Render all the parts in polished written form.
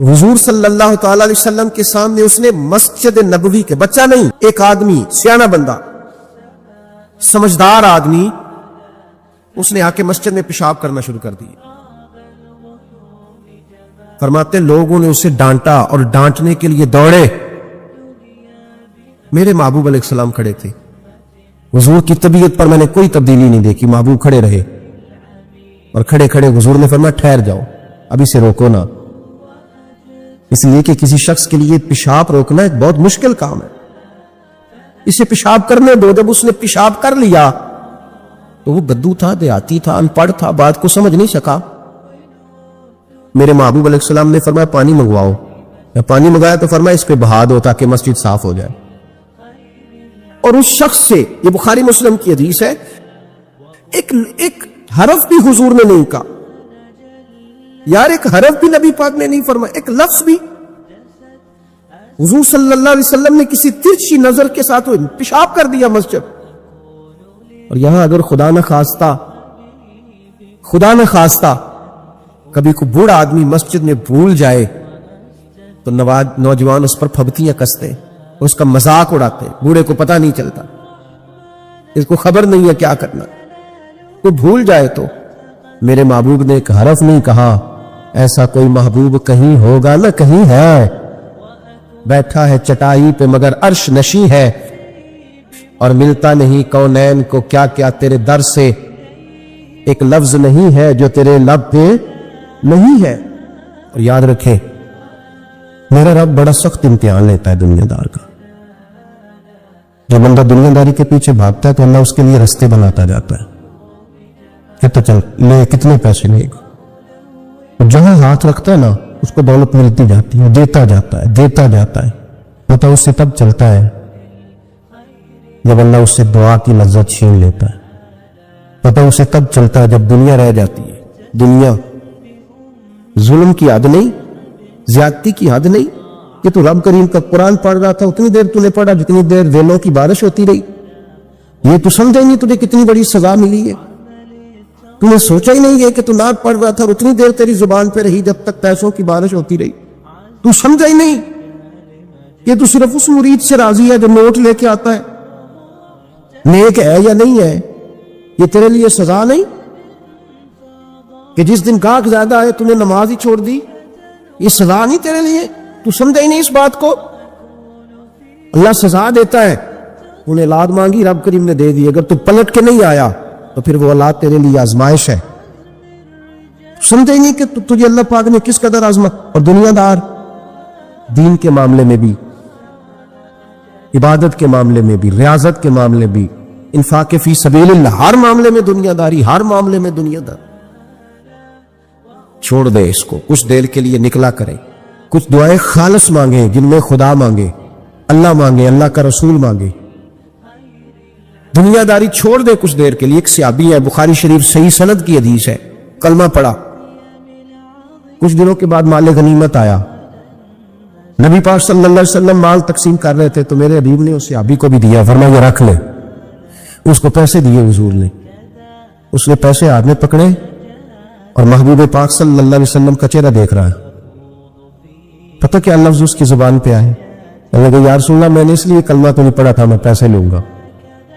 حضور صلی اللہ تعالی علیہ وسلم کے سامنے اس نے مسجد نبوی کے، بچہ نہیں، ایک آدمی، سیانہ بندہ، سمجھدار آدمی، اس نے آ کے مسجد میں پیشاب کرنا شروع کر دی۔ فرماتے لوگوں نے اسے ڈانٹا اور ڈانٹنے کے لیے دوڑے، میرے محبوب علیہ السلام کھڑے تھے، حضور کی طبیعت پر میں نے کوئی تبدیلی نہیں دیکھی، محبوب کھڑے رہے، اور کھڑے کھڑے حضور نے فرمایا ٹھہر جاؤ، ابھی سے روکو نا، اس لیے کہ کسی شخص کے لیے پیشاب روکنا ایک بہت مشکل کام ہے۔ اسے پیشاب کرنے دو، جب اس نے پیشاب کر لیا تو وہ بدو تھا، دیہاتی تھا، ان پڑھ تھا، بات کو سمجھ نہیں سکا۔ میرے محبوب علیہ السلام نے فرمایا پانی منگواؤ، یا پانی منگایا تو فرمایا اس پہ بہا دو تاکہ مسجد صاف ہو جائے۔ اور اس شخص سے، یہ بخاری مسلم کی حدیث ہے، ایک حرف بھی حضور نے نہیں کہا، یار ایک حرف بھی نبی پاک نے نہیں فرمایا، ایک لفظ بھی۔ حضور صلی اللہ علیہ وسلم نے کسی ترچھی نظر کے ساتھ پیشاب کر دیا مسجد۔ اور یہاں اگر خدا نہ خواستہ کبھی کوئی بوڑھا آدمی مسجد میں بھول جائے تو نوجوان اس پر پھبتیاں کستے، اس کا مذاق اڑاتے، بوڑھے کو پتہ نہیں چلتا، اس کو خبر نہیں ہے کیا کرنا، کوئی بھول جائے تو۔ میرے محبوب نے ایک حرف نہیں کہا، ایسا کوئی محبوب کہیں ہوگا نہ کہیں ہے، بیٹھا ہے چٹائی پہ مگر عرش نشیں ہے، اور ملتا نہیں کونین کو کیا کیا تیرے در سے، ایک لفظ نہیں ہے جو تیرے لب پہ نہیں ہے۔ اور یاد رکھیں میرا رب بڑا سخت امتحان لیتا ہے دنیا دار کا۔ جب بندہ دنیا داری کے پیچھے بھاگتا ہے تو اللہ اس کے لیے رستے بناتا جاتا ہے کہ تو چل لے، کتنے پیسے لے گا، اور جہاں ہاتھ رکھتا ہے نا اس کو دولت ملتی جاتی ہے، دیتا جاتا ہے۔ پتہ اس سے تب چلتا ہے جب اللہ اس سے دعا کی لذت چھین لیتا ہے، پتہ اسے تب چلتا ہے جب دنیا رہ جاتی ہے۔ دنیا ظلم کی حد نہیں، زیادتی کی حد نہیں، کہ تو رب کریم کا قرآن پڑھ رہا تھا اتنی دیر تو نے پڑھا جتنی دیر ریلوں کی بارش ہوتی رہی، یہ تو سمجھا ہی نہیں تجھے کتنی بڑی سزا ملی ہے، تو نے سوچا ہی نہیں ہے کہ تو نعت پڑھ رہا تھا اور اتنی دیر تیری زبان پہ رہی جب تک پیسوں کی بارش ہوتی رہی، تو سمجھا ہی نہیں کہ تو صرف اس مرید سے راضی ہے جو نوٹ لے کے آتا ہے، نیک ہے یا نہیں ہے، یہ تیرے لیے سزا نہیں کہ جس دن گاہک زیادہ آئے تو نے نماز ہی چھوڑ دی، یہ سزا نہیں تیرے لیے، تو سمجھا ہی نہیں اس بات کو۔ اللہ سزا دیتا ہے، انہیں اولاد مانگی رب کریم نے دے دی، اگر تو پلٹ کے نہیں آیا تو پھر وہ اولاد تیرے لیے آزمائش ہے، سمجھے نہیں کہ تجھے اللہ پاک نے کس قدر آزمائش۔ اور دنیا دار دین کے معاملے میں بھی، عبادت کے معاملے میں بھی، ریاضت کے معاملے بھی، انفاق فی سبیل اللہ، ہر معاملے میں دنیا داری، ہر معاملے میں دنیا دار۔ چھوڑ دے اس کو، کچھ دیر کے لیے نکلا کرے، کچھ دعائیں خالص مانگے جن میں خدا مانگے، اللہ کا رسول مانگے، دنیا داری چھوڑ دے کچھ دیر کے لیے۔ ایک صحابی ہے، بخاری شریف صحیح سند کی حدیث ہے، کلمہ پڑھا، کچھ دنوں کے بعد مال غنیمت آیا، نبی پاک صلی اللہ علیہ وسلم مال تقسیم کر رہے تھے تو میرے حبیب نے اس صحابی کو بھی دیا، فرمایا یہ رکھ لے، اس کو پیسے دیے حضور نے، اس نے پیسے ہاتھ میں پکڑے اور محبوب پاک صلی اللہ علیہ وسلم کا چہرہ دیکھ رہا ہے، پتہ کیا لفظ اس کی زبان پہ آئے، اللہ کہ یا رسول اللہ میں نے اس لیے کلمہ تو نہیں پڑھا تھا میں پیسے لوں گا،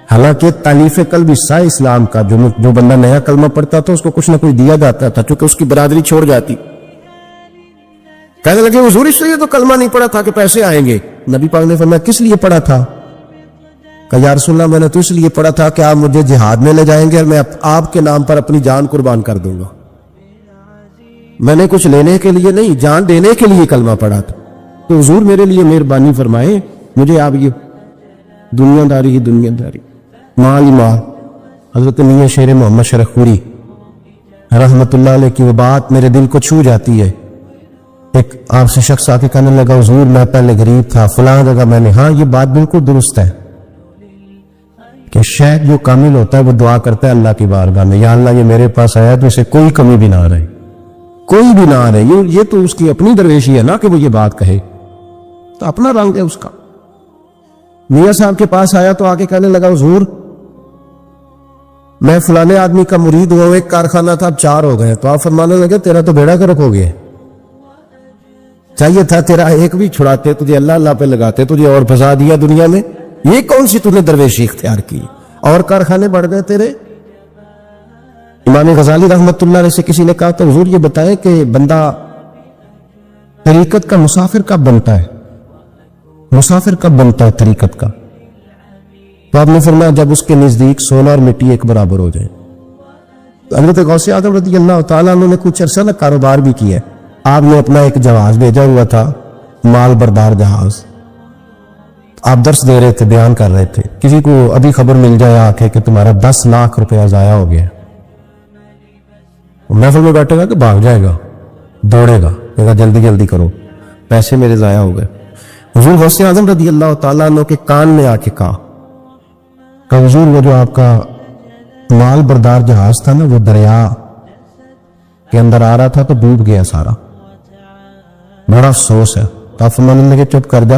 حالانکہ تالیف قلب حصہ ہے اسلام کا، جو بندہ نیا کلمہ پڑھتا تھا اس کو کچھ نہ کچھ دیا جاتا تھا چونکہ اس کی برادری چھوڑ جاتی۔ کہنے لگے حضور اس لیے تو کلمہ نہیں پڑھا تھا کہ پیسے آئیں گے، نبی پاک نے فرمایا کس لیے پڑھا تھا؟ کہ یا رسول اللہ میں نے تو اس لیے پڑھا تھا کہ آپ مجھے جہاد میں لے جائیں گے اور میں آپ کے نام پر اپنی جان قربان کر دوں گا، میں نے کچھ لینے کے لیے نہیں، جان دینے کے لیے کلمہ پڑھا تھا، تو حضور میرے لیے مہربانی فرمائے، مجھے آپ یہ دنیا داری ہی دنیا داری، مال ہی مال۔ حضرت میاں شیر محمد شرخپوری رحمت اللہ علیہ کی وہ بات میرے دل کو چھو جاتی ہے۔ ایک آپ سے شخص آ کے کہنے لگا حضور میں پہلے غریب تھا فلاں جگہ، میں نے ہاں یہ بات بالکل درست ہے کہ شیخ جو کامل ہوتا ہے وہ دعا کرتا ہے اللہ کی بارگاہ میں، یا اللہ یہ میرے پاس آیا تو اسے کوئی کمی بھی نہ رہے، کوئی بھی نہ رہے، یہ تو اس کی اپنی درویشی ہے نا کہ وہ یہ بات کہے، تو اپنا رنگ ہے اس کا۔ میاں صاحب کے پاس آیا تو آگے کہنے لگا حضور میں فلانے آدمی کا مرید ہوا، ایک کارخانہ تھا اب 4 ہو گئے، تو آپ فرمانے لگے تیرا تو بیڑا گرک ہو گیا، چاہیے تھا تیرا ایک بھی چھڑاتے، تجھے اللہ اللہ پہ لگاتے، تجھے اور پھنسا دیا دنیا میں. یہ کون سی تُو نے درویشی اختیار کی؟ اور کارخانے بڑھ گئے تیرے. امام غزالی رحمت اللہ علیہ سے کسی نے کہا تو حضور یہ بتائیں کہ بندہ طریقت کا مسافر کب بنتا ہے؟ مسافر کب بنتا ہے طریقت کا؟ تو آپ نے فرمایا جب اس کے نزدیک سونا اور مٹی ایک برابر ہو جائے. حضرت غوث اعظم رضی اللہ تعالیٰ عنہ نے کچھ عرصہ نہ کاروبار بھی کیا. آپ نے اپنا ایک جہاز بھیجا ہوا تھا، مال بردار جہاز. آپ درس دے رہے تھے، بیان کر رہے تھے، کسی کو ابھی خبر مل جائے آ کے کہ تمہارا 10 لاکھ روپیہ ضائع ہو گیا، محفل میں بیٹھے گا کہ بھاگ جائے گا، دوڑے گا، کہے گا جلدی جلدی کرو، پیسے میرے ضائع ہو گئے. حضور غوث اعظم رضی اللہ تعالیٰ عنہ کے کان میں آ کے کہا کہ حضور وہ جو آپ کا مال بردار جہاز تھا نا، وہ دریا کے اندر آ رہا تھا تو ڈوب گیا سارا، بڑا افسوس ہے. تو آپ فرمانے لگے چپ کر جا،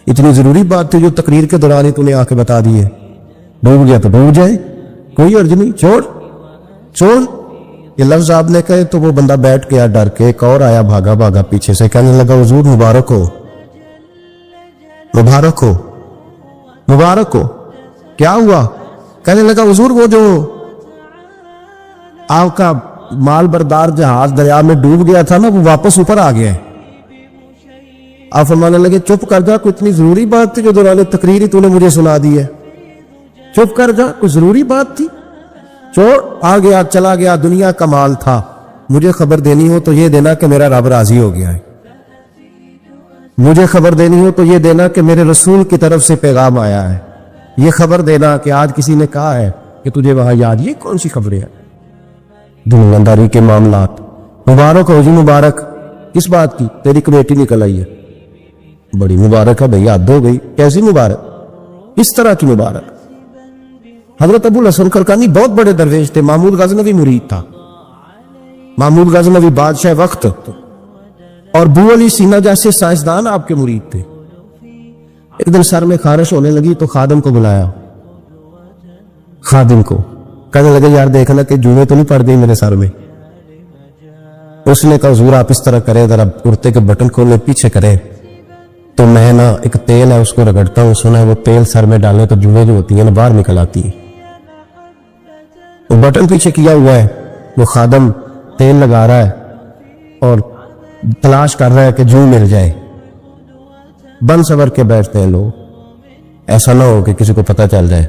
اتنی ضروری بات تھی جو تقریر کے دوران ہی تو نے آ کے بتا دی ہے. ڈوب گیا تو ڈوب جائے، کوئی عرض نہیں، چھوڑ چھوڑ. یہ لفظ آپ نے کہے تو وہ بندہ بیٹھ گیا ڈر کے. ایک اور آیا بھاگا بھاگا پیچھے سے، کہنے لگا حضور مبارک ہو، مبارک ہو، مبارک ہو. کیا ہوا؟ کہنے لگا حضور وہ جو آپ کا مال بردار جہاز دریا میں ڈوب گیا تھا نا، وہ واپس اوپر آ گیا ہے. آپ فرمانے لگے چپ کر جا، کوئی اتنی ضروری بات تھی جو دوران تقریر ہی تو نے مجھے سنا دی ہے. چپ کر جا، کوئی ضروری بات تھی، چھوڑ. آ گیا، چلا گیا، دنیا کا مال تھا. مجھے خبر دینی ہو تو یہ دینا کہ میرا رب راضی ہو گیا ہے. مجھے خبر دینی ہو تو یہ دینا کہ میرے رسول کی طرف سے پیغام آیا ہے. یہ خبر دینا کہ آج کسی نے کہا ہے کہ تجھے وہاں یاد. یہ کون سی خبریں ہیں؟ دنیا داری کے معاملات. مبارک ہو جی، مبارک. کس بات کی؟ تیری کمیٹی نکل آئی ہے. بڑی مبارک ہے بھئی، حد ہو گئی. کیسی مبارک؟ اس طرح کی مبارک. حضرت ابو الحسن خرقانی بہت بڑے درویش تھے. محمود غزنوی مرید تھا. محمود غزنوی بادشاہ وقت اور بو علی سینا جیسے سائنسدان آپ کے مرید تھے. ایک دن سر میں خارش ہونے لگی تو خادم کو بلایا. خادم کو کہنے لگے یار دیکھنا کہ جوئیں تو نہیں پڑ گئی میرے سر میں. اس نے کہا حضور آپ اس طرح کرے، ذرا کرتے کے بٹن کھولے پیچھے کرے تو میں نا ایک تیل ہے اس کو رگڑتا ہوں. سنا ہے وہ تیل سر میں ڈالنے تو جوئیں جو ہوتی ہیں نا باہر نکل آتی ہیں. وہ بٹن پیچھے کیا ہوا ہے، وہ خادم تیل لگا رہا ہے اور تلاش کر رہا ہے کہ جو مل جائے. بن سور کے بیٹھتے ہیں لوگ، ایسا نہ ہو کہ کسی کو پتہ چل جائے،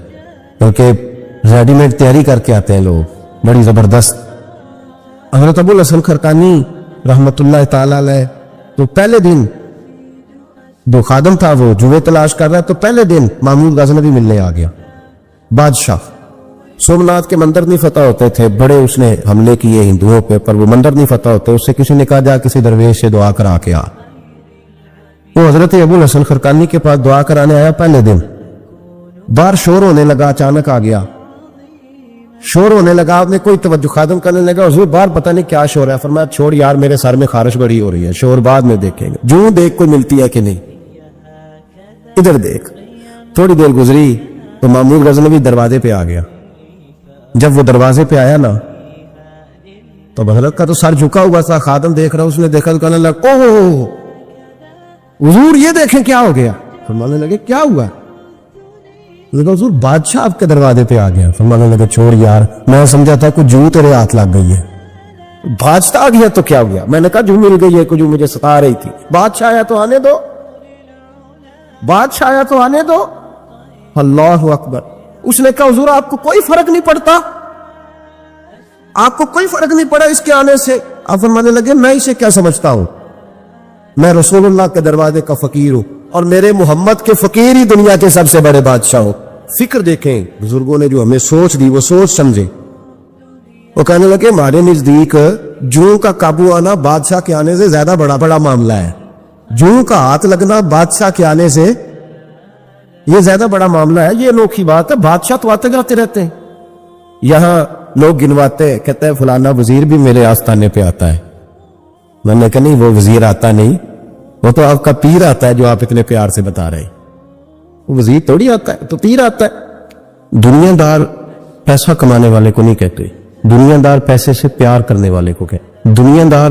کیونکہ ریڈی میڈ تیاری کر کے آتے ہیں لوگ بڑی زبردست. حضرت ابو الحسن خرقانی رحمت اللہ تعالی علیہ تو پہلے دن جو خادم تھا وہ جوئیں تلاش کر رہا ہے، تو پہلے دن محمود غزنوی ملنے آ گیا. بادشاہ سومناتھ کے مندر نہیں فتح ہوتے تھے، بڑے اس نے حملے کیے ہندوؤں پہ، پر وہ مندر نہیں فتح ہوتے. اس سے کسی نے کہا جا کسی درویش سے دعا کرا کے آ. وہ حضرت ابو الحسن خرقانی کے پاس دعا کرانے آیا. پہلے دن باہر شور ہونے لگا، اچانک آ گیا. شور ہونے لگا، آپ نے کوئی توجہ، خادم کرنے لگا حضور باہر پتہ نہیں کیا شور ہے. فرمایا چھوڑ یار، میرے سر میں خارش بڑی ہو رہی ہے، شور بعد میں دیکھیں گے، جو دیکھ کوئی ملتی ہے کہ نہیں، ادھر دیکھ. تھوڑی دیر گزری تو محمود غزنوی دروازے پہ آ گیا. جب وہ دروازے پہ آیا نا تو حضرت کا تو سر جھکا ہوا تھا. خادم دیکھ رہا، اس نے دیکھا تو کہنے لگا اوہ حضور یہ دیکھیں کیا ہو گیا. فرمانے لگے کیا ہوا؟ حضور بادشاہ آپ کے دروازے پہ آ گیا. فرمانے لگے چھوڑ یار، میں سمجھا تھا کچھ جو تیرے ہاتھ لگ گئی ہے. بادشاہ آ گیا تو کیا ہو گیا؟ میں نے کہا جو مل گئی ہے کچھ جو مجھے ستا رہی تھی. بادشاہ آیا تو آنے دو، بادشاہ آیا تو آنے دو. اللہ اکبر. اس نے کہا حضور آپ کو کوئی فرق نہیں پڑتا، آپ کو کوئی فرق نہیں پڑا اس کے آنے سے؟ آپ فرمانے لگے میں اسے کیا سمجھتا ہوں، میں رسول اللہ کے دروازے کا فقیر ہوں اور میرے محمد کے فقیر ہی دنیا کے سب سے بڑے بادشاہ ہوں. فکر دیکھیں بزرگوں نے جو ہمیں سوچ دی، وہ سوچ سمجھے. وہ کہنے لگے ہمارے نزدیک جوں کا قابو آنا بادشاہ کے آنے سے زیادہ بڑا معاملہ ہے. جوں کا ہاتھ لگنا بادشاہ کے آنے سے یہ زیادہ بڑا معاملہ ہے. یہ انوکھی بات ہے. بادشاہ تو آتے جاتے رہتے ہیں، یہاں لوگ گنواتے، کہتے ہیں فلانا وزیر بھی میرے آستانے پہ آتا ہے. میں نے کہا نہیں، وہ وزیر آتا نہیں، وہ تو آپ کا پیر آتا ہے جو آپ اتنے پیار سے بتا رہے ہیں. وہ وزیر تھوڑی آتا ہے، تو پیر آتا ہے. دنیا دار پیسہ کمانے والے کو نہیں کہتے، دنیا دار پیسے سے پیار کرنے والے کو کہتے. دنیا دار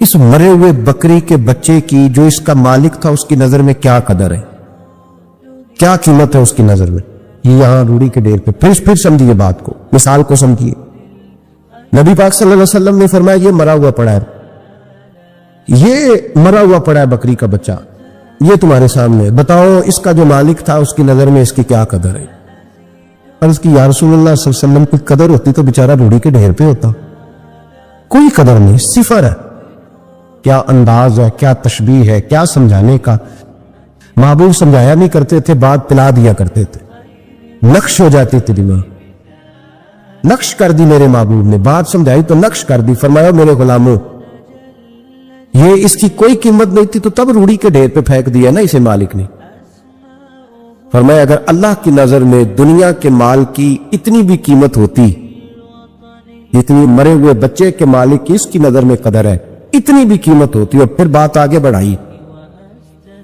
اس مرے ہوئے بکری کے بچے کی جو اس کا مالک تھا اس کی نظر میں کیا قدر ہے، کیا قیمت ہے اس کی نظر میں؟ یہ یہاں روڑی کے ڈیر پہ پھر سمجھیے بات کو، مثال کو سمجھیے۔ نبی پاک صلی اللہ علیہ وسلم نے فرمایا یہ مرا ہوا پڑا ہے، یہ مرا ہوا پڑا ہے بکری کا بچہ، یہ تمہارے سامنے، بتاؤ اس کا جو مالک تھا اس کی نظر میں اس کی کیا قدر ہے؟ عرض کی یا رسول اللہ صلی اللہ علیہ وسلم کی قدر ہوتی تو بیچارہ روڑی کے ڈھیر پہ ہوتا، کوئی قدر نہیں، صفر ہے۔ کیا انداز ہے، کیا تشبیہ ہے، کیا سمجھانے کا۔ محبوب سمجھایا نہیں کرتے تھے، بات پلا دیا کرتے تھے، نقش ہو جاتی تھی دماغ، نقش کر دی میرے محبوب نے، بات سمجھائی تو نقش کر دی۔ فرمایا میرے غلاموں یہ اس کی کوئی قیمت نہیں تھی تو تب روڑی کے ڈھیر پہ پھینک دیا نا اسے مالک نے۔ فرمایا اگر اللہ کی نظر میں دنیا کے مال کی اتنی بھی قیمت ہوتی جتنی مرے ہوئے بچے کے مالک کی اس کی نظر میں قدر ہے، اتنی بھی قیمت ہوتی، اور پھر بات آگے بڑھائی،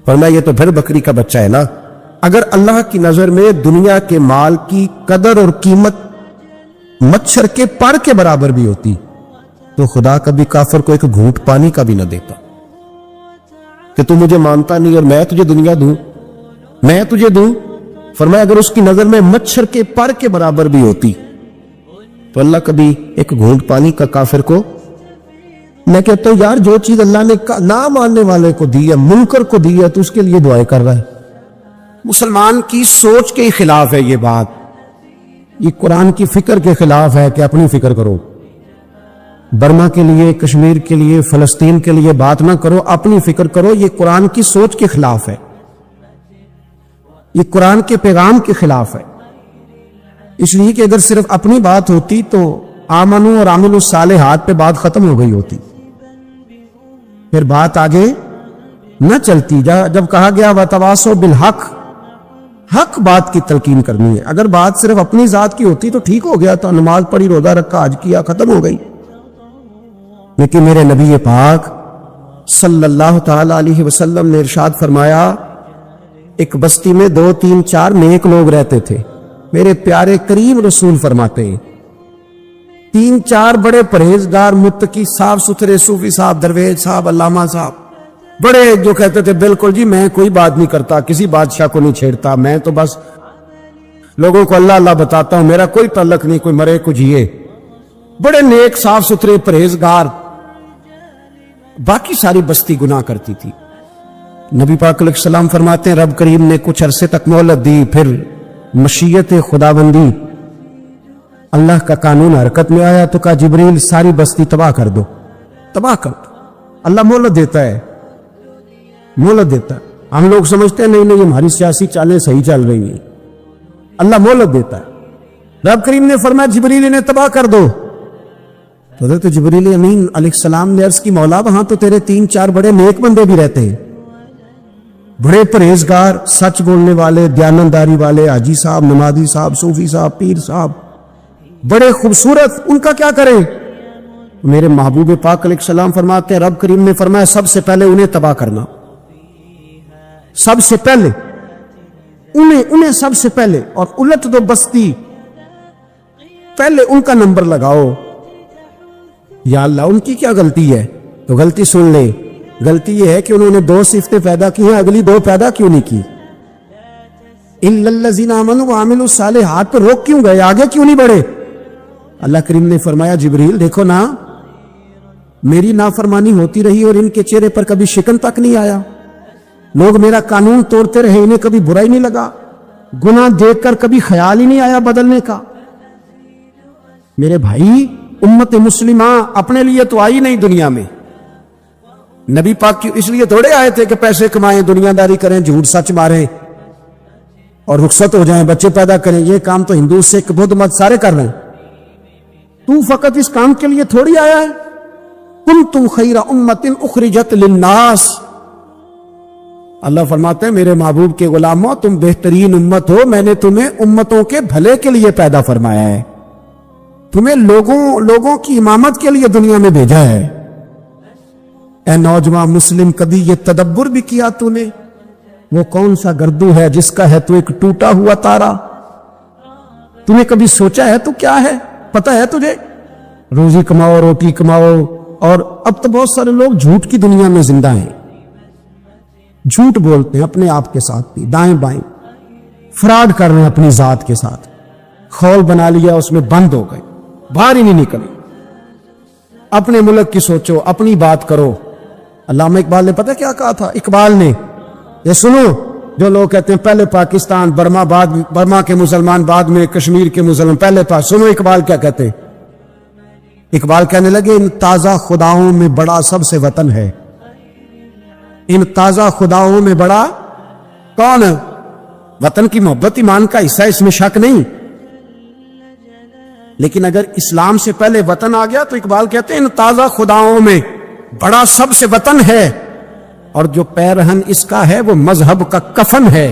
فرمایا یہ تو پھر بکری کا بچہ ہے نا۔ اگر اللہ کی نظر میں دنیا کے مال کی قدر اور قیمت مچھر کے پر کے برابر بھی ہوتی تو خدا کبھی کافر کو ایک گھونٹ پانی کا بھی نہ دیتا کہ تو مجھے مانتا نہیں اور میں تجھے دنیا دوں، میں تجھے دوں۔ فرمایا اگر اس کی نظر میں مچھر کے پر کے برابر بھی ہوتی تو اللہ کبھی ایک گھونٹ پانی کا کافر کو۔ میں کہتا ہوں یار جو چیز اللہ نے نہ ماننے والے کو دی ہے، منکر کو دی ہے، تو اس کے لیے دعائیں کر رہا ہے۔ مسلمان کی سوچ کے خلاف ہے یہ بات، یہ قرآن کی فکر کے خلاف ہے کہ اپنی فکر کرو، برما کے لیے، کشمیر کے لیے، فلسطین کے لیے بات نہ کرو، اپنی فکر کرو۔ یہ قرآن کی سوچ کے خلاف ہے، یہ قرآن کے پیغام کے خلاف ہے۔ اس لیے کہ اگر صرف اپنی بات ہوتی تو آمنو اور عاملوا الصالحات پہ بات ختم ہو گئی ہوتی، پھر بات آگے نہ چلتی۔ جب کہا گیا وتواصوا بالحق، حق بات کی تلقین کرنی ہے، اگر بات صرف اپنی ذات کی ہوتی تو ٹھیک ہو گیا تھا، نماز پڑھی، روزہ رکھا، حج کیا، ختم ہو گئی۔ لیکن میرے نبی پاک صلی اللہ تعالی علیہ وسلم نے ارشاد فرمایا ایک بستی میں 2 3 4 نیک لوگ رہتے تھے۔ میرے پیارے کریم رسول فرماتے ہیں 3 4 بڑے پرہیزگار، متقی، صاف ستھرے صوفی صاحب، درویش صاحب، علامہ صاحب، بڑے جو کہتے تھے بالکل جی میں کوئی بات نہیں کرتا، کسی بادشاہ کو نہیں چھیڑتا، میں تو بس لوگوں کو اللہ اللہ بتاتا ہوں، میرا کوئی تعلق نہیں، کوئی مرے کوئی جیے، بڑے نیک صاف ستھرے پرہیزگار۔ باقی ساری بستی گناہ کرتی تھی۔ نبی پاک علیہ السلام فرماتے ہیں رب کریم نے کچھ عرصے تک مہلت دی، پھر مشیت خداوندی، اللہ کا قانون حرکت میں آیا تو کہا جبریل ساری بستی تباہ کر دو، تباہ کر دو۔ اللہ مہلت دیتا ہے، مہلت دیتا ہے۔ ہم لوگ سمجھتے ہیں نہیں نہیں ہماری سیاسی چالیں صحیح چل رہی ہیں، اللہ مہلت دیتا ہے۔ رب کریم نے فرمایا جبریل انہیں تباہ کر دو، تو حضرت جبریل امین علیہ السلام نے عرض کی مولا وہاں تو تیرے 3 4 بڑے نیک بندے بھی رہتے ہیں، بڑے پرہیزگار، سچ بولنے والے، دیانتداری والے، حاجی صاحب، نمازی صاحب، صوفی صاحب، پیر صاحب، بڑے خوبصورت، ان کا کیا کریں؟ میرے محبوب پاک علیہ السلام فرماتے ہیں رب کریم نے فرمایا سب سے پہلے انہیں تباہ کرنا، سب سے پہلے انہیں سب سے پہلے، اور الٹ دو بستی، پہلے ان کا نمبر لگاؤ۔ یا اللہ ان کی کیا غلطی ہے؟ تو غلطی سن لے، غلطی یہ ہے کہ انہوں نے 2 صفتیں پیدا کی ہیں، اگلی 2 پیدا کیوں نہیں کی؟ الا الذین آمنوا وعملوا الصالحات، پر روک کیوں گئے، آگے کیوں نہیں بڑھے؟ اللہ کریم نے فرمایا جبریل دیکھو نا، میری نافرمانی ہوتی رہی اور ان کے چہرے پر کبھی شکن تک نہیں آیا، لوگ میرا قانون توڑتے رہے، انہیں کبھی برا ہی نہیں لگا، گناہ دیکھ کر کبھی خیال ہی نہیں آیا بدلنے کا۔ میرے بھائی امت مسلمہ اپنے لیے تو آئی نہیں دنیا میں، نبی پاک کی اس لیے تھوڑے آئے تھے کہ پیسے کمائیں، دنیا داری کریں، جھوٹ سچ ماریں اور رخصت ہو جائیں، بچے پیدا کریں۔ یہ کام تو ہندو سکھ بدھ مت سارے کر رہے ہیں، تو فقط اس کام کے لیے تھوڑی آیا ہے۔ کنتم خیر امت اخرجت للناس، اللہ فرماتے ہیں میرے محبوب کے غلاموں تم بہترین امت ہو، میں نے تمہیں امتوں کے بھلے کے لیے پیدا فرمایا ہے، تمہیں لوگوں کی امامت کے لیے دنیا میں بھیجا ہے۔ اے نوجوان مسلم کبھی یہ تدبر بھی کیا تو نے؟ وہ کون سا گردو ہے جس کا ہے تو ایک ٹوٹا ہوا تارا؟ تم نے کبھی سوچا ہے تو کیا ہے؟ پتہ ہے تجھے؟ روزی کماؤ، روٹی کماؤ اور اب تو بہت سارے لوگ جھوٹ کی دنیا میں زندہ ہیں، جھوٹ بولتے ہیں اپنے آپ کے ساتھ بھی، دائیں بائیں فراڈ کر رہے ہیں اپنی ذات کے ساتھ، خول بنا لیا اس میں بند ہو گئے، باہر ہی نہیں نکلے۔ اپنے ملک کی سوچو، اپنی بات کرو۔ علامہ اقبال نے پتہ کیا کہا تھا؟ اقبال نے، یہ سنو، جو لوگ کہتے ہیں پہلے پاکستان، برما کے مسلمان بعد میں کشمیر کے مسلمان پہلے سنو اقبال کیا کہتے ہیں۔ اقبال کہنے لگے ان تازہ خداؤں میں بڑا سب سے وطن ہے، ان تازہ خداؤں میں بڑا کون ہے؟ وطن کی محبت ایمان کا حصہ، اس میں شک نہیں، لیکن اگر اسلام سے پہلے وطن آ گیا تو اقبال کہتے ہیں ان تازہ خداؤں میں بڑا سب سے وطن ہے، اور جو پیرہن اس کا ہے وہ مذہب کا کفن ہے۔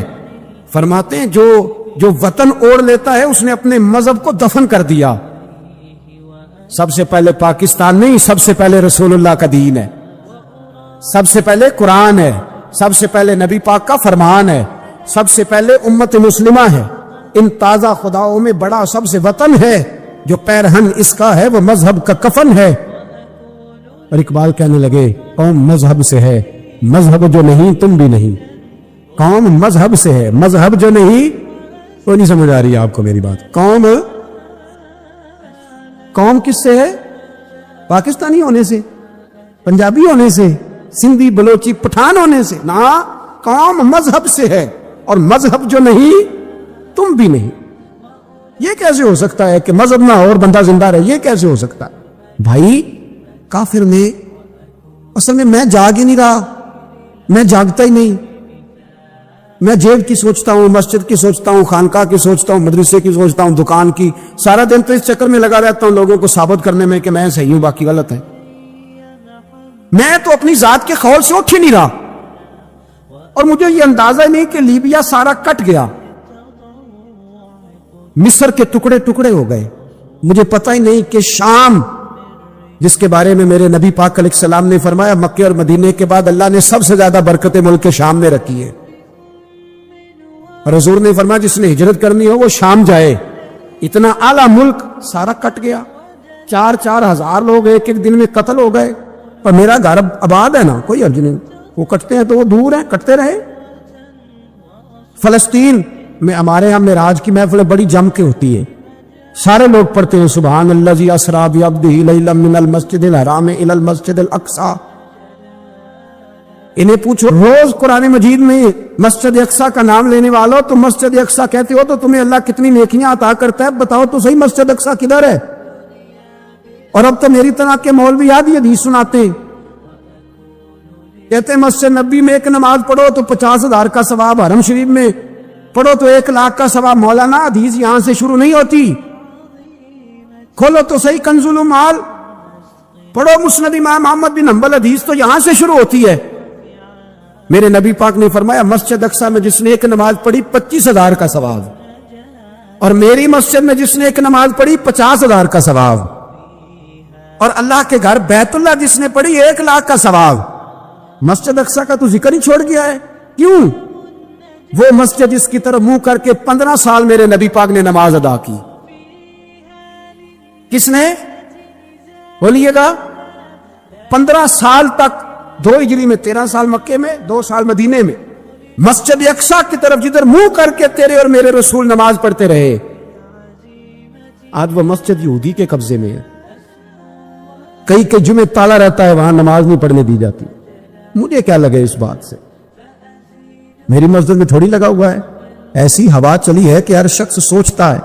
فرماتے ہیں جو وطن اوڑھ لیتا ہے اس نے اپنے مذہب کو دفن کر دیا۔ سب سے پہلے پاکستان نہیں، سب سے پہلے رسول اللہ کا دین ہے، سب سے پہلے قرآن ہے، سب سے پہلے نبی پاک کا فرمان ہے، سب سے پہلے امت مسلمہ ہے۔ ان تازہ خداؤں میں بڑا سب سے وطن ہے، جو پیرہن اس کا ہے وہ مذہب کا کفن ہے۔ اور اقبال کہنے لگے قوم مذہب سے ہے، مذہب جو نہیں تم بھی نہیں۔ قوم مذہب سے ہے، مذہب جو نہیں، تو نہیں سمجھ آ رہی ہے آپ کو میری بات؟ قوم کس سے ہے؟ پاکستانی ہونے سے، پنجابی ہونے سے، سندھی بلوچی پٹھان ہونے سے نہ، قوم مذہب سے ہے، اور مذہب جو نہیں تم بھی نہیں۔ یہ کیسے ہو سکتا ہے کہ مذہب نہ اور بندہ زندہ رہے؟ یہ کیسے ہو سکتا ہے؟ بھائی کافر میں اصل میں میں جاگ ہی نہیں رہا، میں جاگتا ہی نہیں، میں جیب کی سوچتا ہوں، مسجد کی سوچتا ہوں، خانقاہ کی سوچتا ہوں، مدرسے کی سوچتا ہوں، دکان کی، سارا دن تو اس چکر میں لگا رہتا ہوں لوگوں کو ثابت کرنے میں کہ میں صحیح ہوں باقی غلط ہے۔ میں تو اپنی ذات کے خول سے اٹھ ہی نہیں رہا، اور مجھے یہ اندازہ نہیں کہ لیبیا سارا کٹ گیا، مصر کے ٹکڑے ٹکڑے ہو گئے، مجھے پتہ ہی نہیں کہ شام، جس کے بارے میں میرے نبی پاک علیہ السلام نے فرمایا مکے اور مدینے کے بعد اللہ نے سب سے زیادہ برکتیں ملک کے شام میں رکھی ہے، اور حضور نے فرمایا جس نے ہجرت کرنی ہو وہ شام جائے۔ اتنا اعلیٰ ملک سارا کٹ گیا، 4-4 ہزار لوگ ایک ایک دن میں قتل ہو گئے، اور میرا گھر آباد ہے نا، کوئی حرج نہیں، وہ کٹتے ہیں تو وہ دور ہیں، کٹتے رہے۔ فلسطین میں ہمارے یہاں معراج کی محفلیں بڑی جم کے ہوتی ہے، سارے لوگ پڑھتے ہیں سبحان الذی اسریٰ بعبدہ لیلا من المسجد الحرام الی المسجد الاقصی۔ انہیں پوچھو روز قرآن مجید میں مسجد اقصی کا نام لینے والوں تو مسجد اقصی کہتے ہو تو تمہیں اللہ کتنی نیکیاں عطا کرتا ہے، بتاؤ تو صحیح مسجد اقصی کدھر ہے؟ اور اب تو میری طرح کے مولوی یاد ہی حدیث سناتے ہیں، کہتے ہیں مسجد نبی میں ایک نماز پڑھو تو 50,000 کا ثواب، حرم شریف میں پڑھو تو 1,00,000 کا ثواب۔ مولانا حدیث یہاں سے شروع نہیں ہوتی، کھولو تو صحیح کنز المال، پڑھو مسند امام احمد بن حنبل، حدیث تو یہاں سے شروع ہوتی ہے۔ میرے نبی پاک نے فرمایا مسجد اقصی میں جس نے ایک نماز پڑھی 25,000 کا ثواب، اور میری مسجد میں جس نے ایک نماز پڑھی 50,000 کا ثواب، اور اللہ کے گھر بیت اللہ جس نے پڑھی 1,00,000 کا ثواب۔ مسجد اقصی کا تو ذکر ہی چھوڑ گیا ہے، کیوں؟ وہ مسجد جس کی طرف منہ کر کے 15 سال میرے نبی پاک نے نماز ادا کی۔ کس نے؟ بولیے گا 15 سال تک، 2 ہجری میں 13 سال مکے میں، 2 سال مدینے میں، مسجد اقصی کی طرف جدھر منہ کر کے تیرے اور میرے رسول نماز پڑھتے رہے۔ آج وہ مسجد یہودی کے قبضے میں ہے، کئی کے جمعے تالا رہتا ہے، وہاں نماز نہیں پڑھنے دی جاتی۔ مجھے کیا لگے اس بات سے؟ میری مسجد میں تھوڑی لگا ہوا ہے۔ ایسی ہوا چلی ہے کہ ہر شخص سوچتا ہے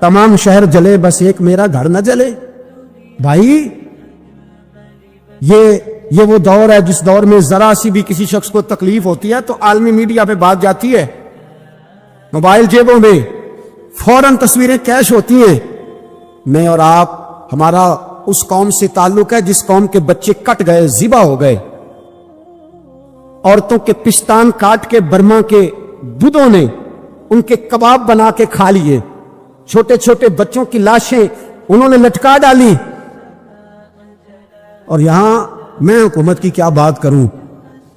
تمام شہر جلے بس ایک میرا گھر نہ جلے۔ بھائی یہ وہ دور ہے جس دور میں ذرا سی بھی کسی شخص کو تکلیف ہوتی ہے تو عالمی میڈیا پہ بات جاتی ہے، موبائل جیبوں میں فوراً تصویریں کیش ہوتی ہیں۔ میں اور آپ، ہمارا اس قوم سے تعلق ہے جس قوم کے بچے کٹ گئے، ذبح ہو گئے، عورتوں کے پستان کاٹ کے برما کے بدھوں نے ان کے کباب بنا کے کھا لیے، چھوٹے چھوٹے بچوں کی لاشیں انہوں نے لٹکا ڈالی۔ اور یہاں میں حکومت کی کیا بات کروں،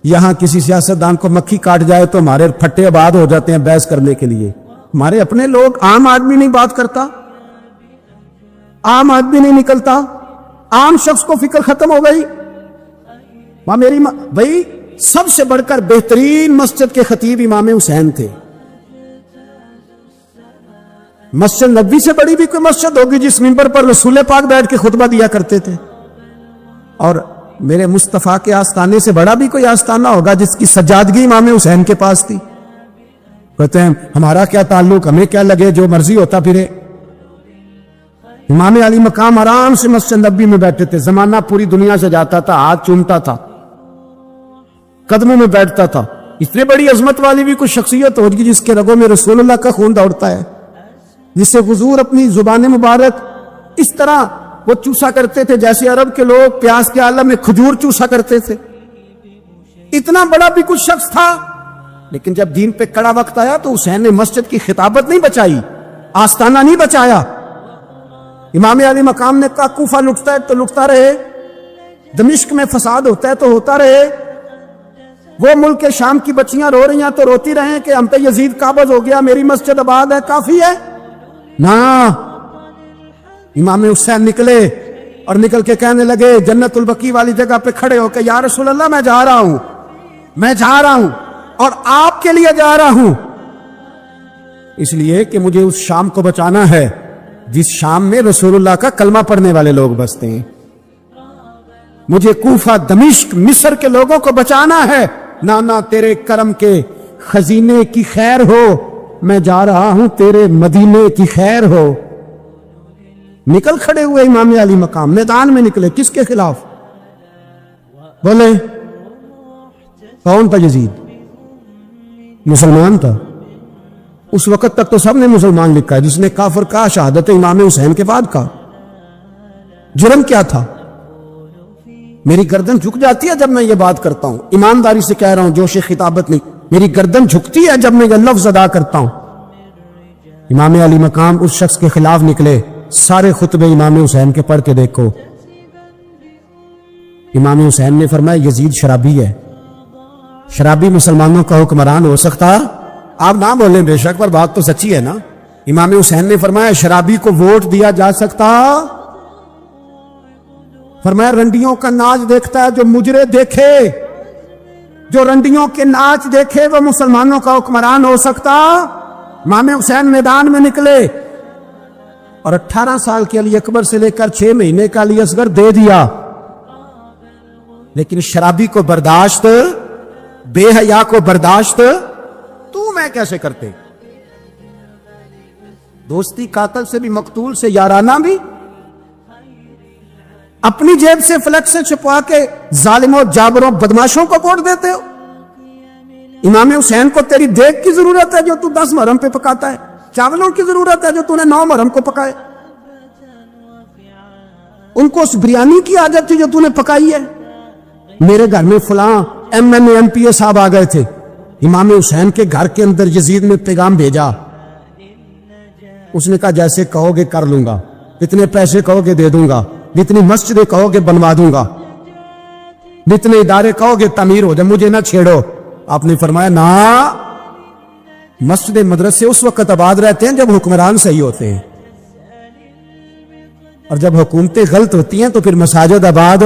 یہاں کسی سیاستدان کو مکھی کاٹ جائے تو ہمارے پھٹے آباد ہو جاتے ہیں بحث کرنے کے لیے۔ ہمارے اپنے لوگ، عام آدمی نہیں بات کرتا، عام آدمی نہیں نکلتا، عام شخص کو فکر ختم ہو گئی. وہاں میری بھائی سب سے بڑھ کر بہترین مسجد کے خطیب امام حسین تھے. مسجد نبوی سے بڑی بھی کوئی مسجد ہوگی جس منبر پر رسول پاک بیٹھ کے خطبہ دیا کرتے تھے, اور میرے مصطفیٰ کے آستانے سے بڑا بھی کوئی آستانہ ہوگا جس کی سجادگی امام حسین کے پاس تھی. کہتے ہیں ہمارا کیا تعلق, ہمیں کیا لگے, جو مرضی ہوتا پھرے. امام علی مقام آرام سے مسجد نبوی میں بیٹھے تھے. زمانہ پوری دنیا سے جاتا تھا, ہاتھ چومتا تھا, قدموں میں بیٹھتا تھا. اتنے بڑی عظمت والی بھی کوئی شخصیت ہوگی جس کے رگوں میں رسول اللہ کا خون دوڑتا ہے, جس سے حضور اپنی زبان مبارک اس طرح وہ چوسا کرتے تھے جیسے عرب کے لوگ پیاس کے عالم میں کھجور چوسا کرتے تھے. اتنا بڑا بھی کچھ شخص تھا, لیکن جب دین پہ کڑا وقت آیا تو حسین نے مسجد کی خطابت نہیں بچائی, آستانہ نہیں بچایا. امام علی مقام نے کہا کوفہ لٹتا ہے تو لٹتا رہے, دمشق میں فساد ہوتا ہے تو ہوتا رہے, وہ ملک کے شام کی بچیاں رو رہی ہیں تو روتی رہیں کہ ہم پہ یزید قابض ہو گیا, میری مسجد آباد ہے, کافی ہے نا. امام حسین نکلے اور نکل کے کہنے لگے جنت البقیع والی جگہ پہ کھڑے ہو کے, یا رسول اللہ میں جا رہا ہوں اور آپ کے لیے جا رہا ہوں, اس لیے کہ مجھے اس شام کو بچانا ہے جس شام میں رسول اللہ کا کلمہ پڑھنے والے لوگ بستے ہیں. مجھے کوفہ, دمشق, مصر کے لوگوں کو بچانا ہے. نانا تیرے کرم کے خزینے کی خیر ہو, میں جا رہا ہوں تیرے مدینے کی خیر ہو. نکل کھڑے ہوئے امام علی مقام, میدان میں نکلے. کس کے خلاف بولے؟ کون تھا یزید؟ مسلمان تھا. اس وقت تک تو سب نے مسلمان لکھا ہے, جس نے کافر کہا شہادت امام حسین کے بعد کہا. جرم کیا تھا؟ میری گردن جھک جاتی ہے جب میں یہ بات کرتا ہوں, ایمانداری سے کہہ رہا ہوں, جوش خطابت نہیں. میری گردن جھکتی ہے جب میں یہ لفظ ادا کرتا ہوں. امام علی مقام اس شخص کے خلاف نکلے. سارے خطبے امام حسین کے پڑھ کے دیکھو. امام حسین نے فرمایا یزید شرابی ہے. شرابی مسلمانوں کا حکمران ہو سکتا؟ آپ نہ بولیں بے شک, پر بات تو سچی ہے نا. امام حسین نے فرمایا شرابی کو ووٹ دیا جا سکتا؟ فرمایا رنڈیوں کا ناچ دیکھتا ہے جو مجرے دیکھے, جو رنڈیوں کے ناچ دیکھے وہ مسلمانوں کا حکمران ہو سکتا؟ امام حسین میدان میں نکلے اور 18 سال کے علی اکبر سے لے کر 6 مہینے کا علی اصغر دے دیا. لیکن شرابی کو برداشت, بے حیا کو برداشت تو میں کیسے کرتے؟ دوستی قاتل سے بھی, مقتول سے یارانہ بھی. اپنی جیب سے فلیکس سے چھپوا کے ظالموں, جابروں, بدماشوں کو ووٹ دیتے ہو. امام حسین کو تیری دیگ کی ضرورت ہے جو تو 10 محرم پہ پکاتا ہے, چاولوں کی ضرورت ہے جو تو نے 9 محرم کو پکائے. ان کو اس بریانی کی عادت تھی جو تو نے پکائی ہے. میرے گھر میں فلاں MNA MPA صاحب آ گئے تھے, امام حسین کے گھر کے اندر یزید نے پیغام بھیجا. اس نے کہا جیسے کہو گے کر لوں گا, جتنے پیسے کہو گے دے دوں گا, جتنی مسجدیں کہو گے بنوا دوں گا, جتنے ادارے کہو گے تعمیر ہو جائے, مجھے نہ چھیڑو. آپ نے فرمایا نا, مسجد مدرسے اس وقت آباد رہتے ہیں جب حکمران صحیح ہوتے ہیں, اور جب حکومتیں غلط ہوتی ہیں تو پھر مساجد آباد,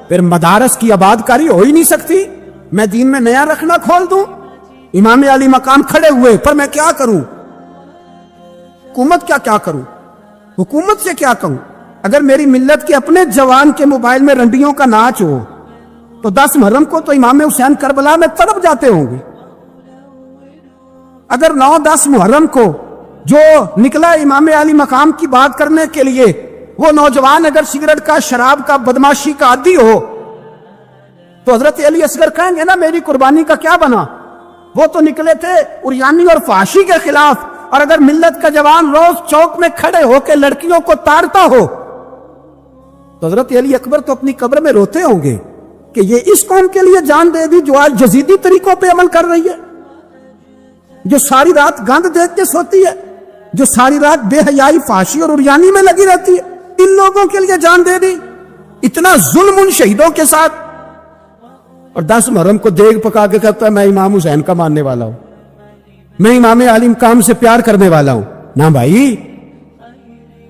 پھر مدارس کی آباد کاری ہو ہی نہیں سکتی. میں دین میں نیا رکھنا کھول دوں؟ امام علی مقام کھڑے ہوئے, پر میں کیا کروں؟ حکومت کیا کروں؟ حکومت سے کیا کہوں؟ اگر میری ملت کے اپنے جوان کے موبائل میں رنڈیوں کا ناچ ہو تو 10 محرم کو تو امام حسین کربلا میں تڑپ جاتے ہوں گے. اگر 9-10 محرم کو جو نکلا امام علی مقام کی بات کرنے کے لیے, وہ نوجوان اگر سگریٹ کا, شراب کا, بدماشی کا عادی ہو تو حضرت علی اصغر کہیں گے نا میری قربانی کا کیا بنا؟ وہ تو نکلے تھے اریانی اور فحاشی کے خلاف. اور اگر ملت کا جوان روز چوک میں کھڑے ہو کے لڑکیوں کو تاڑتا ہو تو حضرت علی اکبر تو اپنی قبر میں روتے ہوں گے کہ یہ اس قوم کے لیے جان دے دی جو آج جزیدی طریقوں پہ عمل کر رہی ہے, جو ساری رات گند دیکھ کے سوتی ہے, جو ساری رات بے حیائی, فحاشی اور اریانی میں لگی رہتی ہے. ان لوگوں کے لیے جان دے دی. اتنا ظلم ان شہیدوں کے ساتھ. اور 10 محرم کو دیگ پکا کے کہتا ہے میں امام حسین کا ماننے والا ہوں, میں امام علی مقام سے پیار کرنے والا ہوں. نہ بھائی,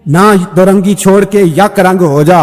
نہ دو رنگی چھوڑ کے یک رنگ ہو جا,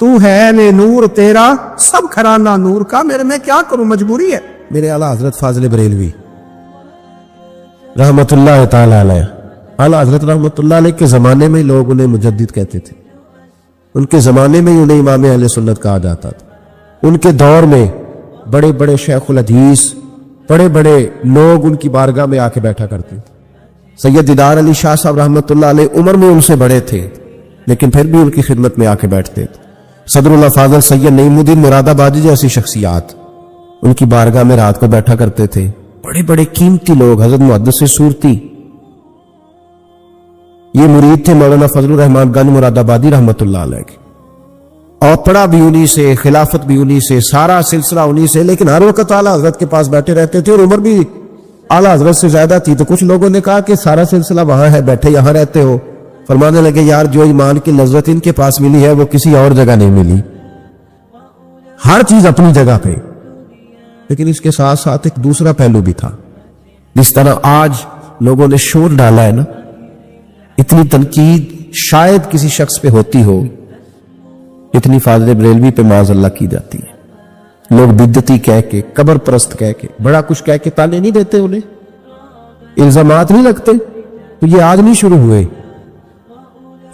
تو ہے نے نور تیرا سب گھرانہ نور کا، میرے میں کیا کروں، مجبوری ہے۔ میرے اعلیٰ حضرت فاضل بریلوی رحمت اللہ تعالی علیہ، اعلیٰ حضرت رحمت اللہ علیہ کے زمانے میں لوگ انہیں مجدد کہتے تھے، ان کے زمانے میں انہیں امام اہل سنت کہا جاتا تھا۔ ان کے دور میں بڑے بڑے شیخ الحدیث، بڑے بڑے لوگ ان کی بارگاہ میں آ کے بیٹھا کرتے تھے۔ سید دیدار علی شاہ صاحب رحمت اللہ علیہ عمر میں ان سے بڑے تھے، لیکن پھر بھی ان کی خدمت میں آ کے بیٹھتے تھے۔ صدر اللہ فاضل سید نعیم الدین مراد آبادی جیسی شخصیات ان کی بارگاہ میں رات کو بیٹھا کرتے تھے۔ بڑے بڑے قیمتی لوگ، حضرت محدث صورتی، یہ مرید تھے مولانا فضل الرحمان گنج مراد آبادی رحمت اللہ علیہ کے، اور پڑھا بھی انہی سے، خلافت بھی انہی سے، سارا سلسلہ انہی سے، لیکن ہر وقت اعلیٰ حضرت کے پاس بیٹھے رہتے تھے، اور عمر بھی اعلیٰ حضرت سے زیادہ تھی۔ تو کچھ لوگوں نے کہا کہ سارا سلسلہ وہاں ہے، بیٹھے یہاں رہتے ہو۔ فرمانے لگے یار جو ایمان کی لذت ان کے پاس ملی ہے وہ کسی اور جگہ نہیں ملی، ہر چیز اپنی جگہ پہ۔ لیکن اس کے ساتھ ساتھ ایک دوسرا پہلو بھی تھا، جس طرح آج لوگوں نے شور ڈالا ہے نا، اتنی تنقید شاید کسی شخص پہ ہوتی ہو اتنی فاضل بریلوی پہ معاذ اللہ کی جاتی ہے۔ لوگ بدعتی کہہ کے، قبر پرست کہہ کے، بڑا کچھ کہہ کے تانے نہیں دیتے، انہیں الزامات نہیں لگتے۔ تو یہ آج نہیں شروع ہوئے،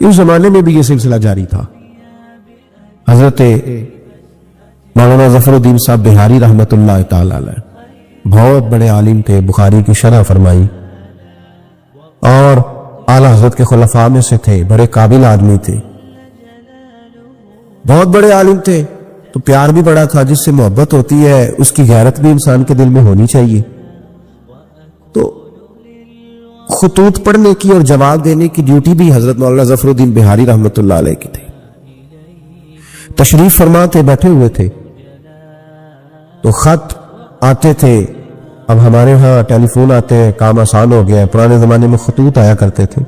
اس زمانے میں بھی یہ سلسلہ جاری تھا۔ حضرت مولانا ظفر الدین صاحب بہاری رحمت اللہ تعالی علیہ بہت بڑے عالم تھے، بخاری کی شرح فرمائی، اور اعلیٰ حضرت کے خلفاء میں سے تھے، بڑے قابل آدمی تھے، بہت بڑے عالم تھے۔ تو پیار بھی بڑا تھا، جس سے محبت ہوتی ہے اس کی غیرت بھی انسان کے دل میں ہونی چاہیے۔ تو خطوط پڑھنے کی اور جواب دینے کی ڈیوٹی بھی حضرت مولانا ظفر الدین بہاری رحمت اللہ علیہ کی تھی۔ تشریف فرما تھے، بیٹھے ہوئے تھے، تو خط آتے تھے۔ اب ہمارے ہاں ٹیلی فون آتے ہیں، کام آسان ہو گیا ہے، پرانے زمانے میں خطوط آیا کرتے تھے،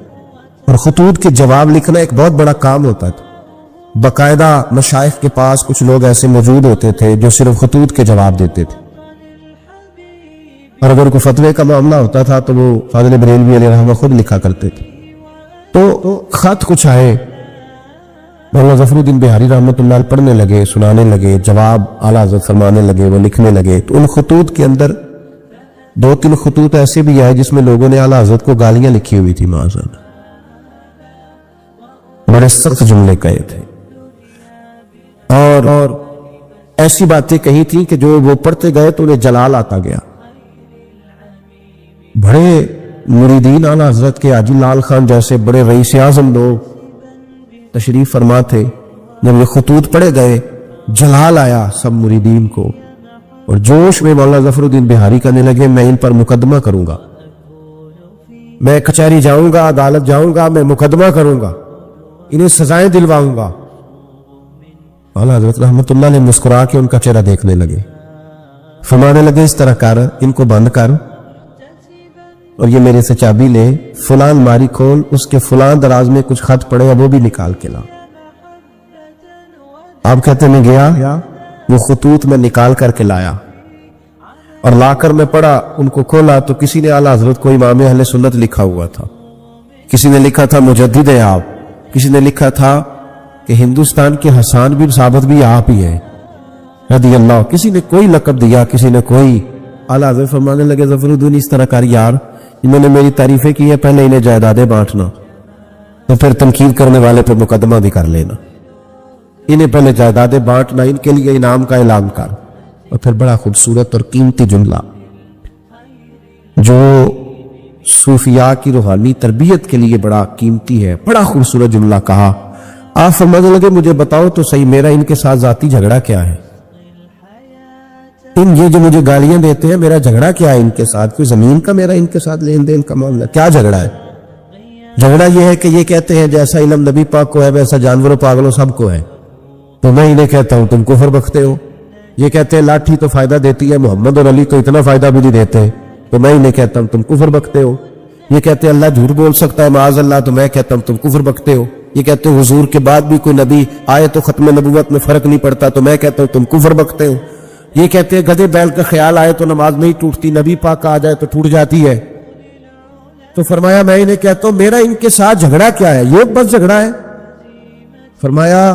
اور خطوط کے جواب لکھنا ایک بہت بڑا کام ہوتا تھا۔ باقاعدہ مشائخ کے پاس کچھ لوگ ایسے موجود ہوتے تھے جو صرف خطوط کے جواب دیتے تھے، اور اگر کوئی فتوے کا معاملہ ہوتا تھا تو وہ فاضل بریلوی علیہ رحمہ خود لکھا کرتے تھے۔ تو خط کچھ آئے، مولانا ظفر الدین بہاری رحمت اللہ علیہ پڑھنے لگے، سنانے لگے، جواب اعلیٰ حضرت فرمانے لگے، وہ لکھنے لگے۔ تو ان خطوط کے اندر 2-3 خطوط ایسے بھی آئے جس میں لوگوں نے اعلیٰ حضرت کو گالیاں لکھی ہوئی تھی، معاذ اللہ، بڑے سخت جملے کہے تھے، اور ایسی باتیں کہی تھیں کہ جو وہ پڑھتے گئے تو انہیں جلال آتا گیا۔ بڑے مریدین اعلیٰ حضرت کے، حاجی لال خان جیسے بڑے رئیس اعظم لوگ تشریف فرما تھے، جب یہ خطوط پڑھے گئے جلال آیا سب مریدین کو، اور جوش میں مولانا ظفر الدین بہاری کہنے لگے میں ان پر مقدمہ کروں گا، میں کچہری جاؤں گا، عدالت جاؤں گا، میں مقدمہ کروں گا، انہیں سزائیں دلواؤں گا۔ اعلیٰ حضرت رحمت اللہ نے مسکرا کے ان کا چہرہ دیکھنے لگے، فرمانے لگے اس طرح کر، ان کو بند کر، اور یہ میرے سے چابی لے، فلاں ماری کھول، اس کے فلاں دراز میں کچھ خط پڑے ہیں وہ بھی نکال کے لا۔ آپ کہتے میں گیا، وہ خطوط میں نکال کر کے لایا، اور لا کر میں پڑھا، ان کو کھولا تو کسی نے اعلیٰ حضرت کو امام اہل سنت لکھا ہوا تھا، کسی نے لکھا تھا مجدد ہے آپ، کسی نے لکھا تھا کہ ہندوستان کے حسان بن ثابت بھی آپ ہی ہیں رضی اللہ، کسی نے کوئی لقب دیا، کسی نے کوئی۔ اعلیٰ حضرت فرمانے لگے ظفر الدین اس طرح کر یار، انہوں نے میری تعریفیں کی ہے، پہلے انہیں جائیدادیں بانٹنا، تو پھر تنقید کرنے والے پہ مقدمہ بھی کر لینا، انہیں پہلے جائیدادیں بانٹنا، ان کے لیے انعام کا اعلان کر۔ اور پھر بڑا خوبصورت اور قیمتی جملہ جو صوفیاء کی روحانی تربیت کے لیے بڑا قیمتی ہے، بڑا خوبصورت جملہ کہا۔ آپ فرمانے لگے مجھے بتاؤ تو صحیح، میرا ان کے ساتھ ذاتی جھگڑا کیا ہے؟ یہ جو مجھے گالیاں دیتے ہیں، میرا جھگڑا کیا ہے ان کے ساتھ؟ کوئی زمین کا میرا ان کے ساتھ لین دین کا معاملہ؟ کیا جھگڑا ہے؟ جھگڑا یہ ہے کہ یہ کہتے ہیں جیسا علم نبی پاک کو ہے ویسا جانوروں پاگلوں سب کو ہے، تو میں انہیں کہتا ہوں تم کفر بکتے ہو۔ یہ کہتے ہیں لاٹھی تو فائدہ دیتی ہے، محمد اور علی تو اتنا فائدہ بھی نہیں دیتے، تو میں انہیں کہتا ہوں تم کفر بکتے ہو۔ یہ کہتے ہیں اللہ جھوٹ بول سکتا ہے معاذ اللہ، تو میں کہتا ہوں تم کفر بکتے ہو۔ یہ کہتے ہیں حضور کے بعد بھی کوئی نبی آئے تو ختم نبوت میں فرق نہیں پڑتا، تو میں کہتا ہوں تم کفر بکتے ہو۔ یہ کہتے ہیں گدھے بیل کا خیال آئے تو نماز نہیں ٹوٹتی، نبی پاک کا آ جائے تو ٹوٹ جاتی ہے۔ تو فرمایا میں انہیں کہتا ہوں میرا ان کے ساتھ جھگڑا کیا ہے؟ یہ بس جھگڑا ہے۔ فرمایا